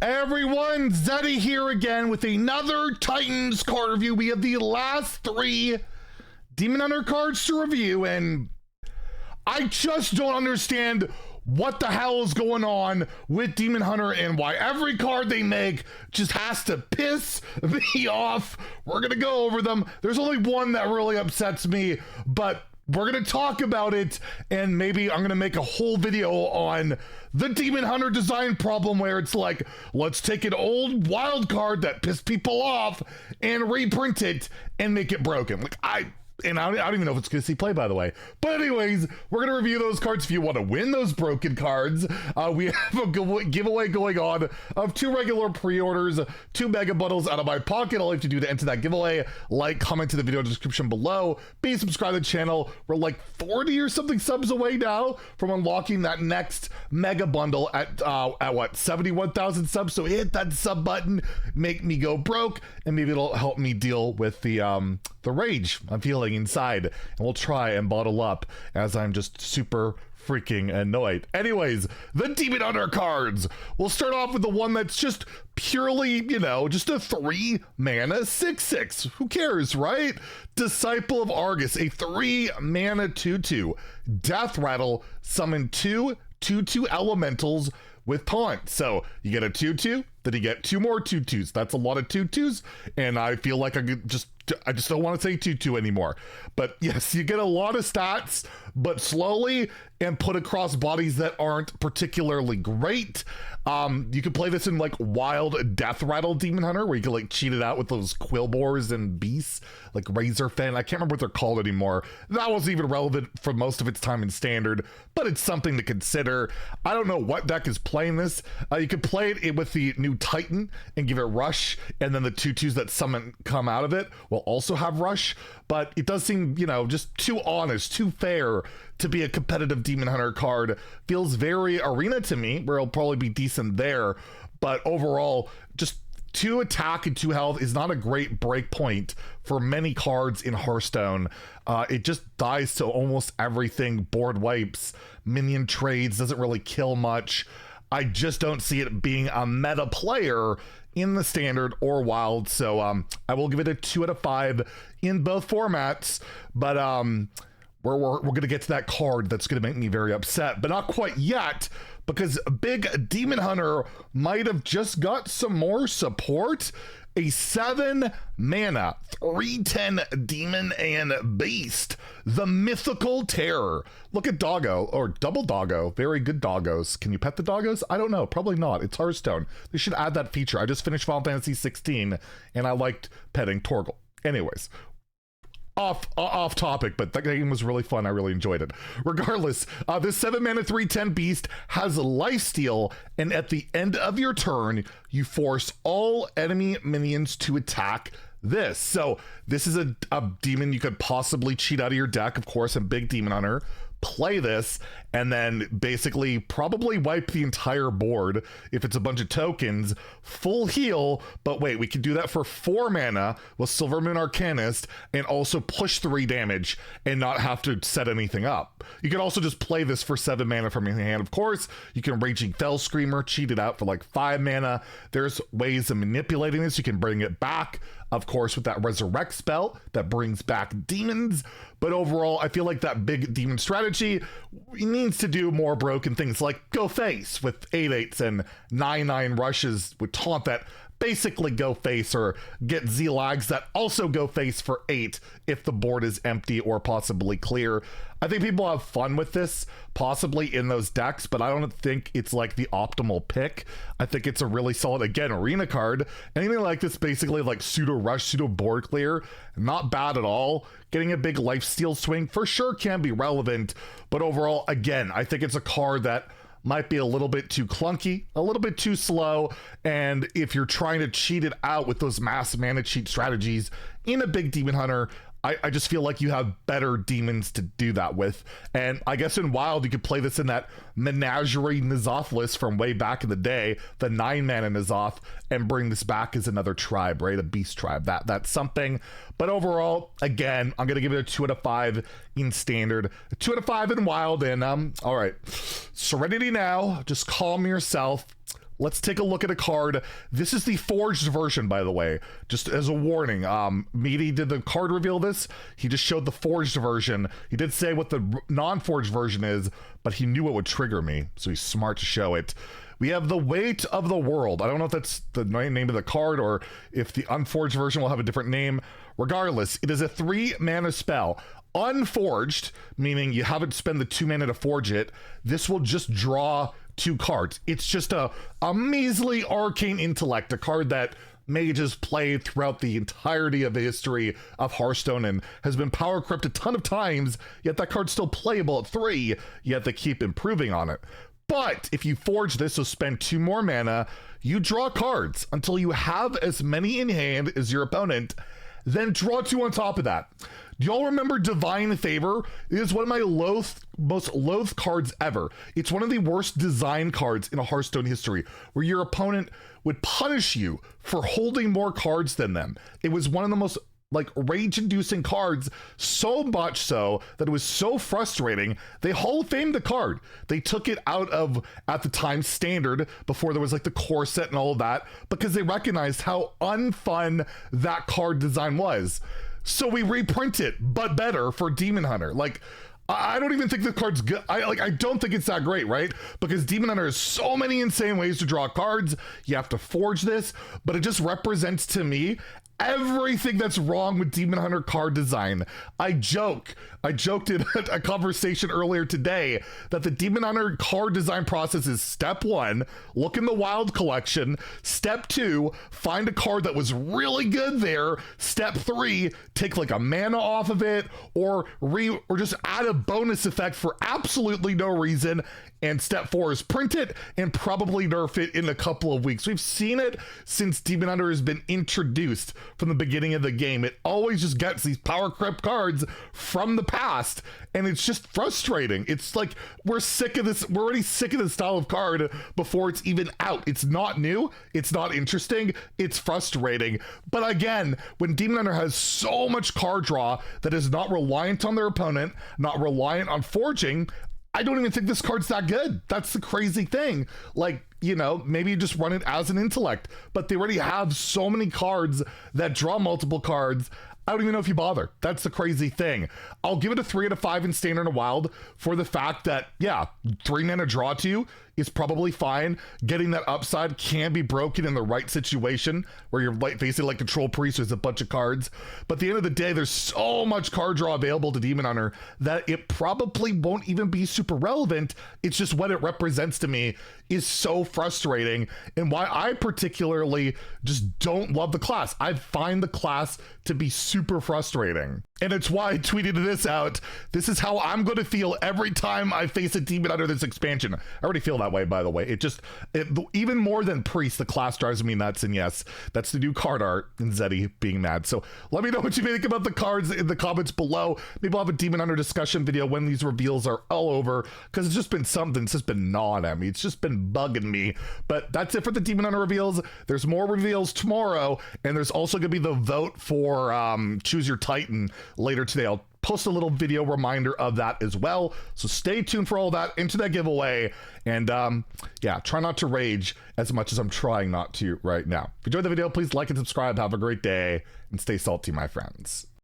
Everyone, Zeddy here again with another Titans card review. We have the last 3 Demon Hunter cards to review, and I just don't understand what the hell is going on with Demon Hunter and why every card they make just has to piss me off. We're gonna go over them. There's only one that really upsets me, but we're going to talk about it, and maybe I'm going to make a whole video on the Demon Hunter design problem where it's like, let's take an old wild card that pissed people off and reprint it and make it broken. Like, I don't even know if it's going to see play, by the way. But anyways, we're going to review those cards. If you want to win those broken cards, we have a giveaway going on of 2 regular pre-orders, 2 mega bundles out of my pocket. All you have to do to enter that giveaway, like, comment to the video description below, be subscribed to the channel. We're like 40 or something subs away now from unlocking that next mega bundle at what, 71,000 subs. So hit that sub button, make me go broke, and maybe it'll help me deal with the rage I'm feeling inside, and we'll try and bottle up as I'm just super freaking annoyed. Anyways, the Demon Hunter cards. We'll start off with the one that's just purely, you know, just a 3 mana 6/6. Who cares, right? Disciple of Argus, a 3 mana 2/2. Death Rattle, summon 2 2/2 elementals with taunt. So you get a 2/2, then you get 2 more 2/2s. That's a lot of 2/2s, and I feel like I just don't want to say 2/2 anymore. But yes, you get a lot of stats, but slowly and put across bodies that aren't particularly great. You can play this in like Wild Death Rattle Demon Hunter, where you can like cheat it out with those Quillbores and Beasts, like Razor Fan. I can't remember what they're called anymore. That wasn't even relevant for most of its time in Standard, but it's something to consider. I don't know what deck is playing this. You could play it with the new Titan and give it Rush, and then the 2/2s that come out of it will also have Rush, but it does seem, you know, just too honest, too fair to be a competitive Demon Hunter card. Feels very Arena to me, where it'll probably be decent there, but overall, just 2 attack and 2 health is not a great break point for many cards in Hearthstone. It just dies to almost everything. Board wipes, minion trades, doesn't really kill much. I just don't see it being a meta player in the Standard or Wild, so I will give it a 2 out of 5 in both formats, but we're gonna get to that card that's gonna make me very upset, but not quite yet, because Big Demon Hunter might have just got some more support. A 7 mana 3/10 Demon and Beast, the Mythical Terror. Look at Doggo, or Double Doggo. Very good doggos. Can you pet the doggos? I don't know, probably not. It's Hearthstone. They should add that feature. I just finished Final Fantasy 16 and I liked petting Torgal. Anyways, off topic, but that game was really fun. I really enjoyed it. Regardless, this 7 mana 3/10 beast has lifesteal, and at the end of your turn, you force all enemy minions to attack this. So this is a demon you could possibly cheat out of your deck, of course, in Big Demon Hunter. Play this and then basically probably wipe the entire board if it's a bunch of tokens, full heal. But wait, we can do that for 4 mana with Silvermoon Arcanist and also push 3 damage and not have to set anything up. You can also just play this for 7 mana from your hand. Of course, you can Raging Fell Screamer, cheat it out for like 5 mana. There's ways of manipulating this. You can bring it back, of course, with that Resurrect spell that brings back demons. But overall, I feel like that big demon strategy needs to do more broken things, like go face with 8/8s and 9/9 rushes with taunt that basically go face, or get Z-Lags that also go face for 8 if the board is empty or possibly clear. I think people have fun with this, possibly in those decks, but I don't think it's like the optimal pick. I think it's a really solid, again, arena card. Anything like this, basically like pseudo rush, pseudo board clear, not bad at all. Getting a big lifesteal swing for sure can be relevant, but overall, again, I think it's a card that might be a little bit too clunky, a little bit too slow, and if you're trying to cheat it out with those mass mana cheat strategies in a Big Demon Hunter, I just feel like you have better demons to do that with. And I guess in Wild, you could play this in that Menagerie N'Zoth list from way back in the day, the 9 mana N'Zoth, and bring this back as another tribe, right? A beast tribe. That's something. But overall, again, I'm going to give it a 2 out of 5 in Standard, a 2 out of 5 in Wild, and all right. Serenity now. Just calm yourself. let's take a look at a card. This is the forged version, by the way, just as a warning. Meaty did the card reveal this. He just showed the forged version. He did say what the non-forged version is, but he knew it would trigger me, so he's smart to show it. We have the Weight of the World. I don't know if that's the name of the card or if the unforged version will have a different name. Regardless, it is a 3-mana spell. Unforged, meaning you haven't spent the 2 mana to forge it. This will just draw 2 cards. It's just a measly Arcane Intellect, a card that mages play throughout the entirety of the history of Hearthstone and has been power crept a ton of times, yet that card's still playable at 3, yet they keep improving on it. But if you forge this, so spend 2 more mana, you draw cards until you have as many in hand as your opponent, then draw 2 on top of that. Do y'all remember Divine Favor? It is one of my most loathed cards ever. It's one of the worst design cards in a Hearthstone history, where your opponent would punish you for holding more cards than them. It was one of the most rage-inducing cards, so much so that it was so frustrating, they Hall of Famed the card. They took it out of, at the time, Standard, before there was the core set and all of that, because they recognized how unfun that card design was. So we reprint it, but better, for Demon Hunter. I don't even think the card's good. I don't think it's that great, right? Because Demon Hunter has so many insane ways to draw cards. You have to forge this, but it just represents to me everything that's wrong with Demon Hunter card design. I joked in a conversation earlier today that the Demon Hunter card design process is step 1, look in the Wild collection. Step 2, find a card that was really good there. Step 3, take a mana off of it or just add a bonus effect for absolutely no reason. And step 4 is print it and probably nerf it in a couple of weeks. We've seen it since Demon Hunter has been introduced from the beginning of the game. It always just gets these power creep cards from the past, and it's just frustrating. It's we're sick of this. We're already sick of this style of card before it's even out. It's not new. It's not interesting. It's frustrating. But again, when Demon Hunter has so much card draw that is not reliant on their opponent, not reliant on forging, I don't even think this card's that good. That's the crazy thing. Maybe you just run it as an intellect, but they already have so many cards that draw multiple cards. I don't even know if you bother. That's the crazy thing. I'll give it a 3 out of 5 in Standard and Wild for the fact that, 3 mana draw 2 is probably fine. Getting that upside can be broken in the right situation where you're facing Control Priest, there's a bunch of cards. But at the end of the day, there's so much card draw available to Demon Hunter that it probably won't even be super relevant. It's just what it represents to me is so frustrating, and why I particularly just don't love the class. I find the class to be super frustrating. And it's why I tweeted this out. This is how I'm going to feel every time I face a Demon Hunter this expansion. I already feel that way, by the way. Even more than Priest, the class drives me nuts. And yes, that's the new card art and Zeddy being mad. So let me know what you think about the cards in the comments below. Maybe I'll have a Demon Hunter discussion video when these reveals are all over, because it's just been something that's just been gnawing at me. It's just been bugging me. But that's it for the Demon Hunter reveals. There's more reveals tomorrow, and there's also going to be the vote for Choose Your Titan later today. I'll post a little video reminder of that as well, so stay tuned for all that into that giveaway. And try not to rage as much as I'm trying not to right now. If you enjoyed the video, please like and subscribe. Have a great day and stay salty, my friends.